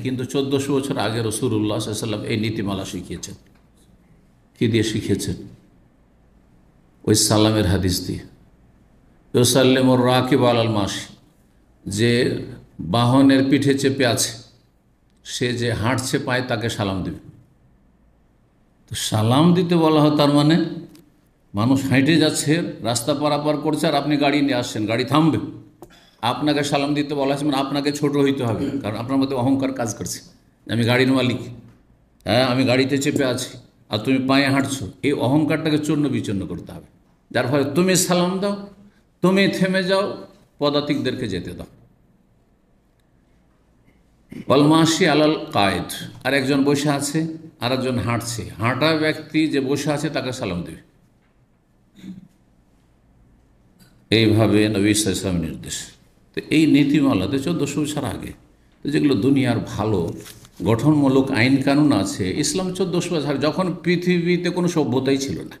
কিন্তু 1400 বছর আগে রাসূলুল্লাহ সাল্লাল্লাহু আলাইহি ওয়াসাল্লাম এই নীতিমালা শিখিয়েছেন। কি দিয়ে শিখিয়েছেন? ওই সালামের হাদিস দিয়ে। ইউসাল্লিমুর রাকিব আলাল মাশি, যে বাহনের পিঠে চেপে আছে সে যে হাঁটছে পায় তাকে সালাম দেবে। তো সালাম দিতে বলা হয়, তার মানে মানুষ হাঁটে যাচ্ছে, রাস্তা পারাপার করছে, আর আপনি গাড়ি নিয়ে আসছেন, গাড়ি থামবে, আপনাকে সালাম দিতে বলা হয়েছে, মানে আপনাকে ছোট হইতে হবে, কারণ আপনার মধ্যে অহংকার কাজ করছে। আমি গাড়ির মালিক, হ্যাঁ আমি গাড়িতে চেপে আছি আর তুমি পায়ে হাঁটছো, এই অহংকারটাকে চূর্ণ বিচূর্ণ করতে হবে। যার ফলে তুমি সালাম দাও, তুমি থেমে যাও, পদাতিকদেরকে যেতে দাও। অলমাসি আলাল কায়েদ, আর একজন বসে আছে আর একজন হাঁটছে, হাঁটা ব্যক্তি যে বসে আছে তাকে সালাম দেবে। এইভাবে নবী সাল্লাল্লাহু আলাইহি ওয়াসাল্লামের নির্দেশ। তো এই নীতিমালাতে 1400 বছর আগে, তো যেগুলো দুনিয়ার ভালো গঠনমূলক আইন কানুন আছে, ইসলাম 1400 বছর, যখন পৃথিবীতে কোনো সভ্যতাই ছিল না।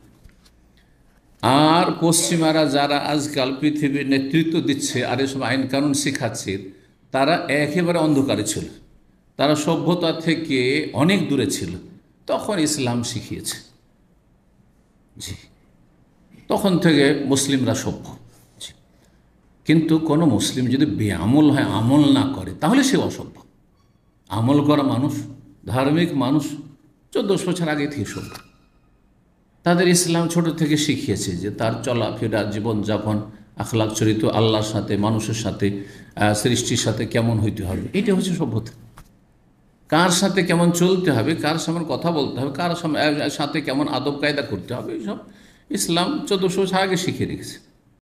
আর পশ্চিমারা যারা আজকাল পৃথিবীর নেতৃত্ব দিচ্ছে আর এসব আইন কানুন শেখাচ্ছে, তারা একেবারে অন্ধকারে ছিল, তারা সভ্যতা থেকে অনেক দূরে ছিল। তখন ইসলাম শিখিয়েছে, জি, তখন থেকে মুসলিমরা সভ্য। জি। কিন্তু কোনো মুসলিম যদি বেআমল হয়, আমল না করে, তাহলে সে অসভ্য। আমল করা মানুষ, ধার্মিক মানুষ 1400 বছর আগে থেকে সভ্য। তাদের ইসলাম ছোট থেকে শিখিয়েছে যে তার চলাফেরা, জীবনযাপন, আখলাক চরিত্র, আল্লাহর সাথে, মানুষের সাথে, সৃষ্টির সাথে কেমন হইতে হবে, এটা হচ্ছে সভ্যতা। কার সাথে কেমন চলতে হবে, কার সামনে কথা বলতে হবে, কার সাথে কেমন আদব কায়দা করতে হবে, এইসব ইসলাম 1400 বছর আগে শিখিয়ে রেখেছে।